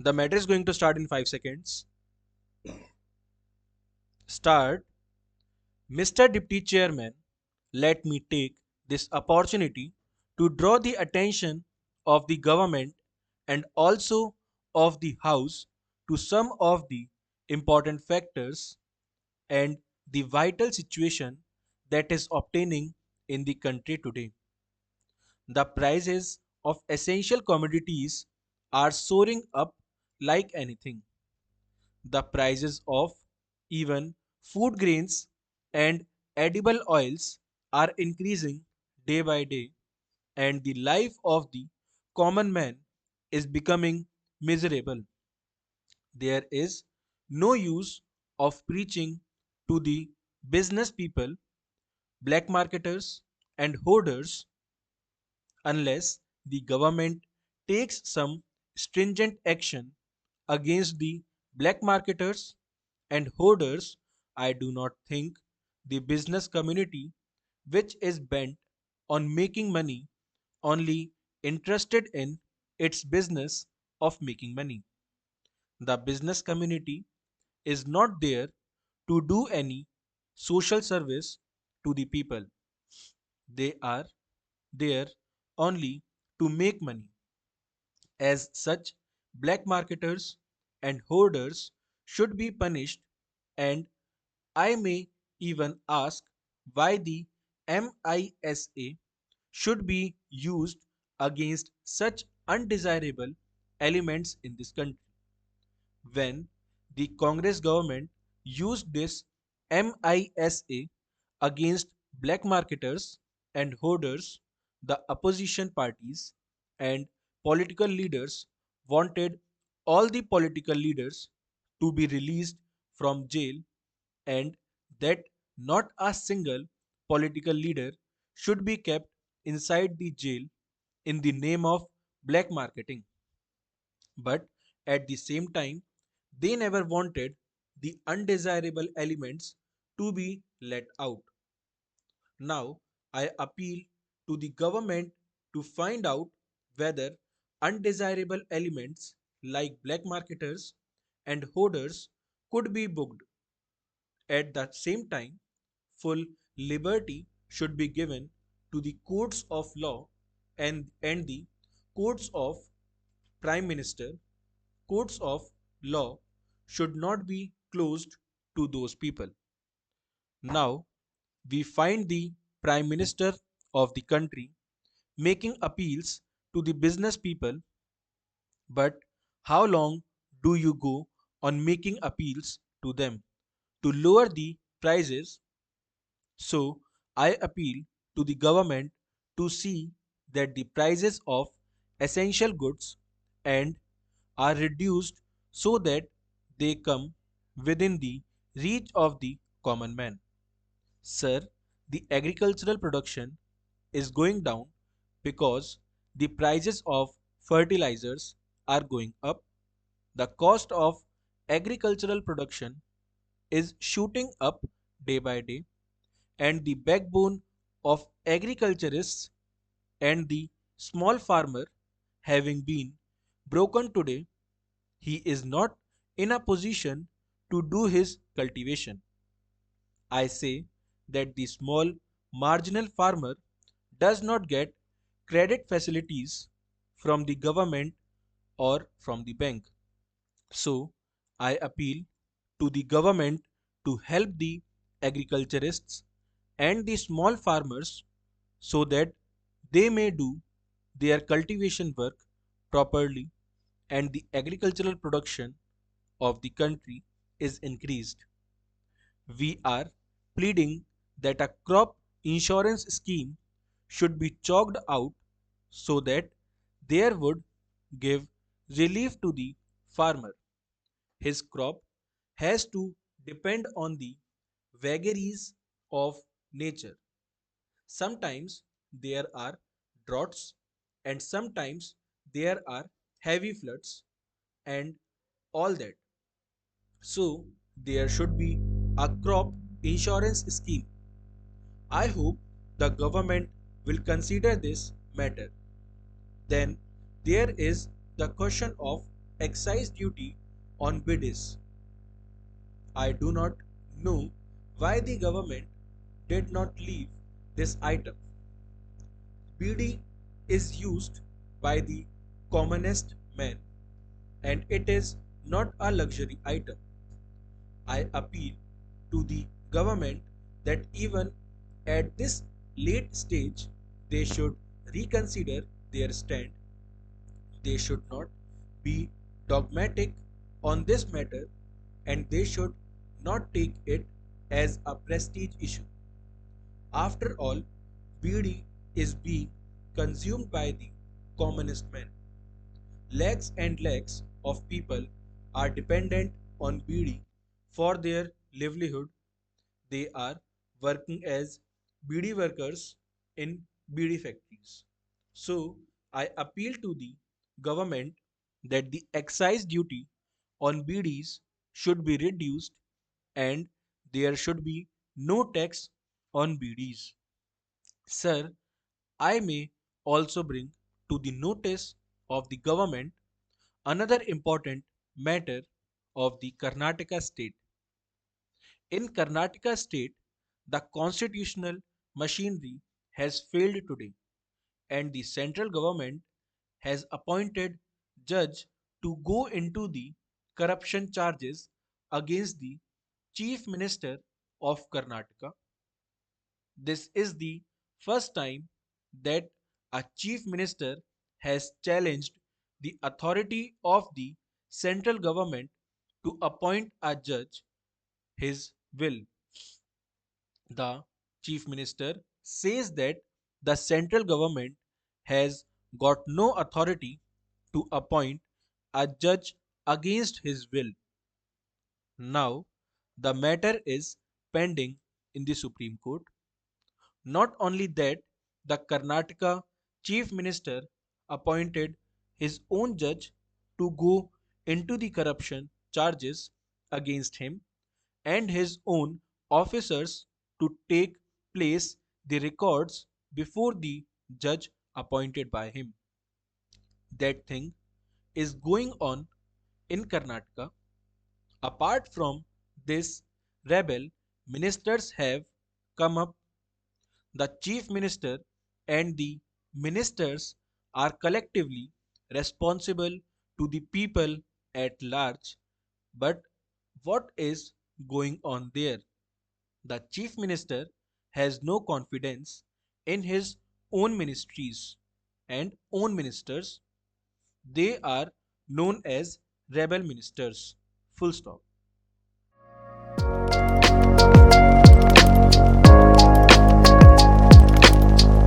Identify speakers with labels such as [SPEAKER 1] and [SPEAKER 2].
[SPEAKER 1] The matter is going to start in 5 seconds. Start. Mr. Deputy Chairman, let me take this opportunity to draw the attention of the government and also of the House to some of the important factors and the vital situation that is obtaining in the country today. The prices of essential commodities are soaring up like anything. The prices of even food grains and edible oils are increasing day by day, and the life of the common man is becoming miserable. There is no use of preaching to the business people, black marketers, and hoarders unless the government takes some stringent action against the black marketers and hoarders. I do not think the business community, which is bent on making money, only interested in its business of making money. The business community is not there to do any social service to the people. They are there only to make money. As such, black marketers and hoarders should be punished, and I may even ask why the MISA should be used against such undesirable elements in this country. When the Congress government used this MISA against black marketers and hoarders, the opposition parties and political leaders wanted all the political leaders to be released from jail, and that not a single political leader should be kept inside the jail in the name of black marketing. But at the same time, they never wanted the undesirable elements to be let out. Now, I appeal to the government to find out whether undesirable elements like black marketers and hoarders could be booked. At the same time, full liberty should be given to the courts of law and the courts of prime minister. Courts of law should not be closed to those people. Now, we find the Prime Minister of the country making appeals to the business people, but how long do you go on making appeals to them to lower the prices? So, I appeal to the government to see that the prices of essential goods and are reduced so that they come within the reach of the common man. Sir, the agricultural production is going down because the prices of fertilizers are going up. The cost of agricultural production is shooting up day by day, and the backbone of agriculturists and the small farmer having been broken today, he is not in a position to do his cultivation. I say that the small marginal farmer does not get credit facilities from the government or from the bank. So I appeal to the government to help the agriculturists and the small farmers so that they may do their cultivation work properly and the agricultural production of the country is increased. We are pleading that a crop insurance scheme should be chalked out so that there would give relief to the farmer. His crop has to depend on the vagaries of nature. Sometimes there are droughts, and sometimes there are heavy floods and all that. So there should be a crop insurance scheme. I hope the government will consider this matter. Then there is the question of excise duty on bidis. I do not know why the government did not leave this item. Bidi is used by the commonest man and it is not a luxury item. I appeal to the government that even at this late stage they should reconsider their stand. They should not be dogmatic on this matter and they should not take it as a prestige issue. After all, bidi is being consumed by the commonest man. Lakhs and lakhs of people are dependent on bidi for their livelihood. They are working as bidi workers in bidi factories. So, I appeal to the government that the excise duty on bidis should be reduced and there should be no tax on bidis. Sir, I may also bring to the notice of the government another important matter of the Karnataka state. In Karnataka state, the constitutional machinery has failed today and the central government has appointed judge to go into the corruption charges against the chief minister of Karnataka. This is the first time that a chief minister has challenged the authority of the central government to appoint a judge his will. The chief minister says that the central government has got no authority to appoint a judge against his will. Now, the matter is pending in the Supreme Court. Not only that, the Karnataka chief minister appointed his own judge to go into the corruption charges against him and his own officers to take place the records before the judge appointed by him. That thing is going on in Karnataka. Apart from this rebel, ministers have come up. The chief minister and the ministers are collectively responsible to the people at large. But what is going on there? The chief minister has no confidence in his own ministries and own ministers. They are known as rebel ministers. Full stop.